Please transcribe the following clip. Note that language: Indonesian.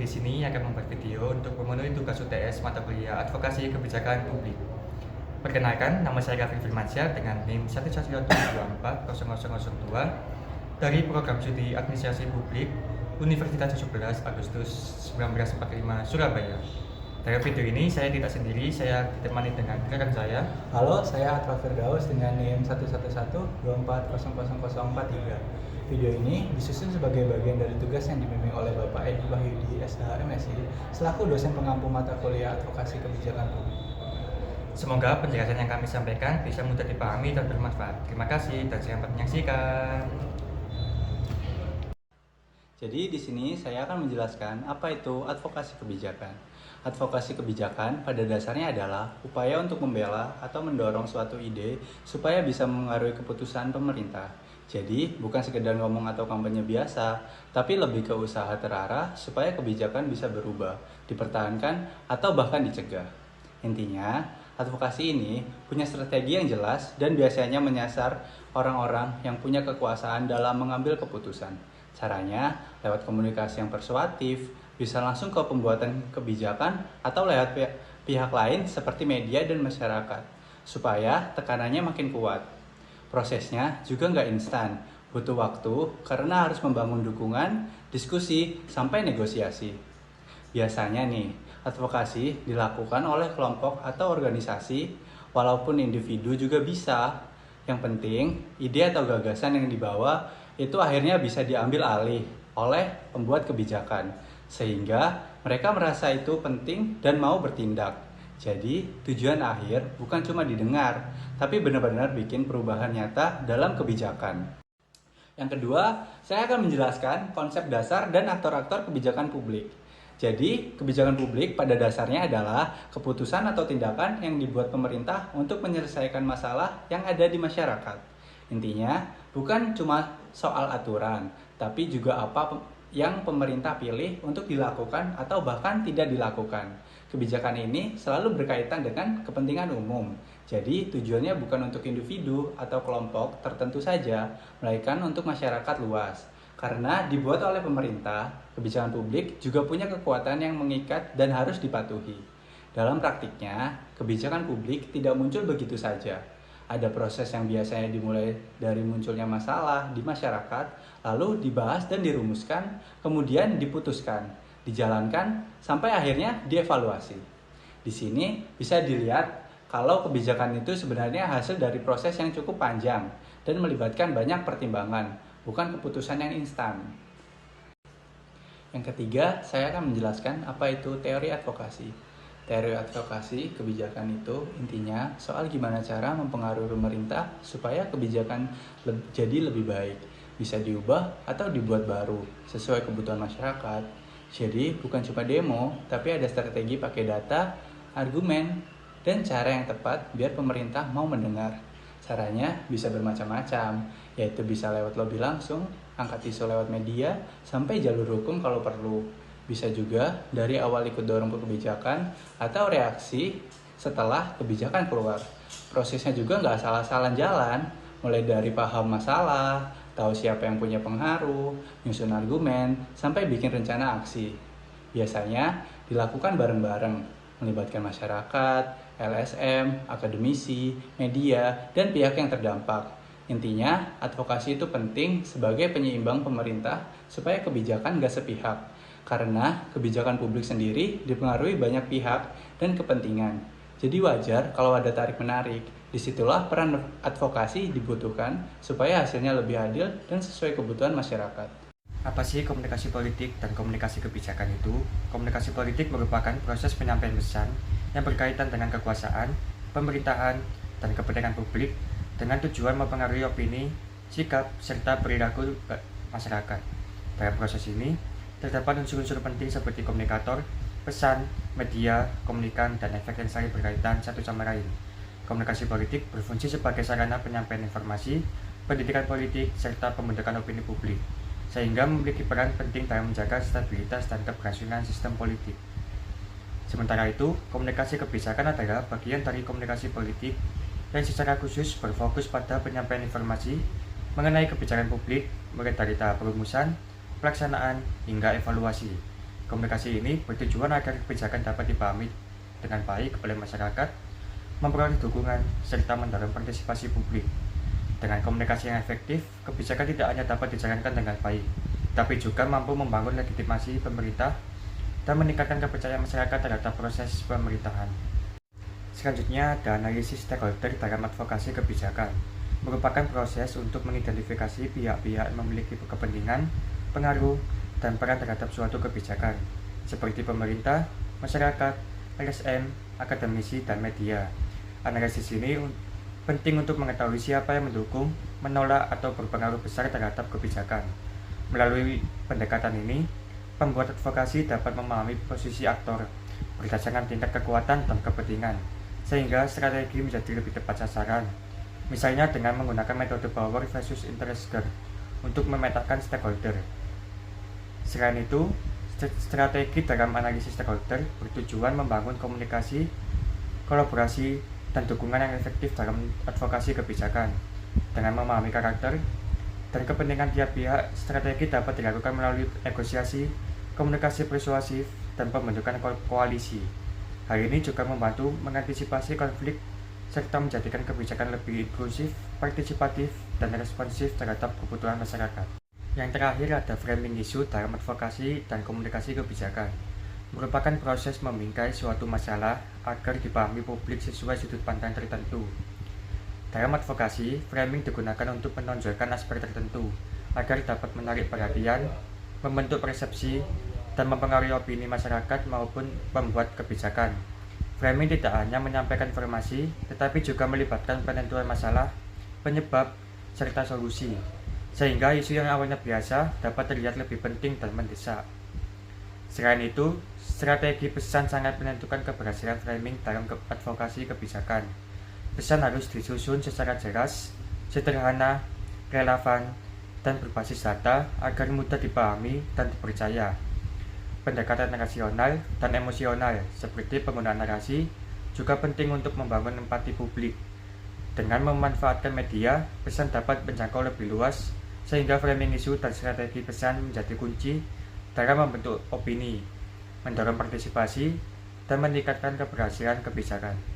di sini akan membuat video untuk memenuhi tugas UTS mata kuliah Advokasi Kebijakan Publik. Perkenalkan, nama saya Gavin Firmansyah dengan NIM 112240002 dari Program Studi Administrasi Publik Universitas 17 Agustus 1945 Surabaya. Dalam video ini saya tidak sendiri, saya ditemani dengan rekan saya. Halo, saya Atwa Firdaus dengan NIM 111240043. Video ini disusun sebagai bagian dari tugas yang dibimbing oleh Bapak Edi Wahyudi, SH, MSI, selaku dosen pengampu mata kuliah Advokasi Kebijakan Publik. Semoga penjelasan yang kami sampaikan bisa mudah dipahami dan bermanfaat. Terima kasih dan selamat menyaksikan. Jadi di sini saya akan menjelaskan apa itu advokasi kebijakan. Advokasi kebijakan pada dasarnya adalah upaya untuk membela atau mendorong suatu ide supaya bisa mengaruhi keputusan pemerintah. Jadi bukan sekedar ngomong atau kampanye biasa, tapi lebih ke usaha terarah supaya kebijakan bisa berubah, dipertahankan atau bahkan dicegah. Intinya, advokasi ini punya strategi yang jelas dan biasanya menyasar orang-orang yang punya kekuasaan dalam mengambil keputusan. Caranya lewat komunikasi yang persuasif, bisa langsung ke pembuatan kebijakan atau lewat pihak lain seperti media dan masyarakat, supaya tekanannya makin kuat. Prosesnya juga nggak instan, butuh waktu karena harus membangun dukungan, diskusi, sampai negosiasi. Biasanya nih, advokasi dilakukan oleh kelompok atau organisasi, walaupun individu juga bisa. Yang penting, ide atau gagasan yang dibawa itu akhirnya bisa diambil alih oleh pembuat kebijakan, sehingga mereka merasa itu penting dan mau bertindak. Jadi, tujuan akhir bukan cuma didengar, tapi benar-benar bikin perubahan nyata dalam kebijakan. Yang kedua, saya akan menjelaskan konsep dasar dan aktor-aktor kebijakan publik. Jadi, kebijakan publik pada dasarnya adalah keputusan atau tindakan yang dibuat pemerintah untuk menyelesaikan masalah yang ada di masyarakat. Intinya, bukan cuma soal aturan, tapi juga apa yang pemerintah pilih untuk dilakukan atau bahkan tidak dilakukan. Kebijakan ini selalu berkaitan dengan kepentingan umum. Jadi tujuannya bukan untuk individu atau kelompok tertentu saja, melainkan untuk masyarakat luas. Karena dibuat oleh pemerintah, kebijakan publik juga punya kekuatan yang mengikat dan harus dipatuhi. Dalam praktiknya, kebijakan publik tidak muncul begitu saja. Ada proses yang biasanya dimulai dari munculnya masalah di masyarakat, lalu dibahas dan dirumuskan, kemudian diputuskan, dijalankan, sampai akhirnya dievaluasi. Di sini bisa dilihat kalau kebijakan itu sebenarnya hasil dari proses yang cukup panjang dan melibatkan banyak pertimbangan, bukan keputusan yang instan. Yang ketiga, saya akan menjelaskan apa itu teori advokasi. Teori advokasi kebijakan itu intinya soal gimana cara mempengaruhi pemerintah supaya kebijakan jadi lebih baik, bisa diubah atau dibuat baru sesuai kebutuhan masyarakat. Jadi bukan cuma demo, tapi ada strategi pakai data, argumen, dan cara yang tepat biar pemerintah mau mendengar. Caranya bisa bermacam-macam, yaitu bisa lewat lobby langsung, angkat isu lewat media, sampai jalur hukum kalau perlu. Bisa juga dari awal ikut dorong ke kebijakan atau reaksi setelah kebijakan keluar. Prosesnya juga nggak asal-asalan jalan, mulai dari paham masalah, tahu siapa yang punya pengaruh, nyusun argumen, sampai bikin rencana aksi. Biasanya dilakukan bareng-bareng, melibatkan masyarakat, LSM, akademisi, media, dan pihak yang terdampak. Intinya, advokasi itu penting sebagai penyeimbang pemerintah supaya kebijakan nggak sepihak. Karena kebijakan publik sendiri dipengaruhi banyak pihak dan kepentingan. Jadi wajar kalau ada tarik-menarik. Disitulah peran advokasi dibutuhkan supaya hasilnya lebih adil dan sesuai kebutuhan masyarakat. Apa sih komunikasi politik dan komunikasi kebijakan itu? Komunikasi politik merupakan proses penyampaian pesan yang berkaitan dengan kekuasaan, pemerintahan, dan kepentingan publik dengan tujuan mempengaruhi opini, sikap, serta perilaku masyarakat. Dalam proses ini, terdapat unsur-unsur penting seperti komunikator, pesan, media, komunikan, dan efek yang saling berkaitan satu sama lain. Komunikasi politik berfungsi sebagai sarana penyampaian informasi, pendidikan politik, serta pembentukan opini publik, sehingga memiliki peran penting dalam menjaga stabilitas dan keberlangsungan sistem politik. Sementara itu, komunikasi kebijakan adalah bagian dari komunikasi politik yang secara khusus berfokus pada penyampaian informasi mengenai kebijakan publik, mulai dari tahap perumusan, pelaksanaan, hingga evaluasi. Komunikasi ini bertujuan agar kebijakan dapat dipahami dengan baik oleh masyarakat, memperoleh dukungan, serta mendorong partisipasi publik. Dengan komunikasi yang efektif, kebijakan tidak hanya dapat dijalankan dengan baik, tapi juga mampu membangun legitimasi pemerintah dan meningkatkan kepercayaan masyarakat terhadap proses pemerintahan. Selanjutnya, ada analisis stakeholder dalam advokasi kebijakan. Merupakan proses untuk mengidentifikasi pihak-pihak yang memiliki kepentingan, pengaruh, dan peran terhadap suatu kebijakan, seperti pemerintah, masyarakat, LSM, akademisi, dan media. Analisis ini penting untuk mengetahui siapa yang mendukung, menolak, atau berpengaruh besar terhadap kebijakan. Melalui pendekatan ini, pembuat advokasi dapat memahami posisi aktor berdasarkan tingkat kekuatan dan kepentingan, sehingga strategi menjadi lebih tepat sasaran. Misalnya dengan menggunakan metode power versus interest gap untuk memetakan stakeholder. Selain itu, strategi dalam analisis stakeholder bertujuan membangun komunikasi, kolaborasi, dan dukungan yang efektif dalam advokasi kebijakan. Dengan memahami karakter dan kepentingan tiap pihak, strategi dapat dilakukan melalui negosiasi, komunikasi persuasif, dan pembentukan koalisi. Hal ini juga membantu mengantisipasi konflik serta menjadikan kebijakan lebih inklusif, partisipatif, dan responsif terhadap kebutuhan masyarakat. Yang terakhir ada framing isu dalam advokasi dan komunikasi kebijakan. Merupakan proses membingkai suatu masalah agar dipahami publik sesuai sudut pandang tertentu. Dalam advokasi, framing digunakan untuk menonjolkan aspek tertentu agar dapat menarik perhatian, membentuk persepsi, dan mempengaruhi opini masyarakat maupun pembuat kebijakan. Framing tidak hanya menyampaikan informasi, tetapi juga melibatkan penentuan masalah, penyebab, serta solusi, sehingga isu yang awalnya biasa dapat terlihat lebih penting dan mendesak. Selain itu, strategi pesan sangat menentukan keberhasilan framing dalam advokasi kebijakan. Pesan harus disusun secara jelas, sederhana, relevan, dan berbasis data agar mudah dipahami dan dipercaya. Pendekatan rasional dan emosional seperti penggunaan narasi juga penting untuk membangun empati publik. Dengan memanfaatkan media, pesan dapat menjangkau lebih luas, sehingga framing isu dan strategi pesan menjadi kunci dalam membentuk opini, mendorong partisipasi, dan meningkatkan keberhasilan kebijakan.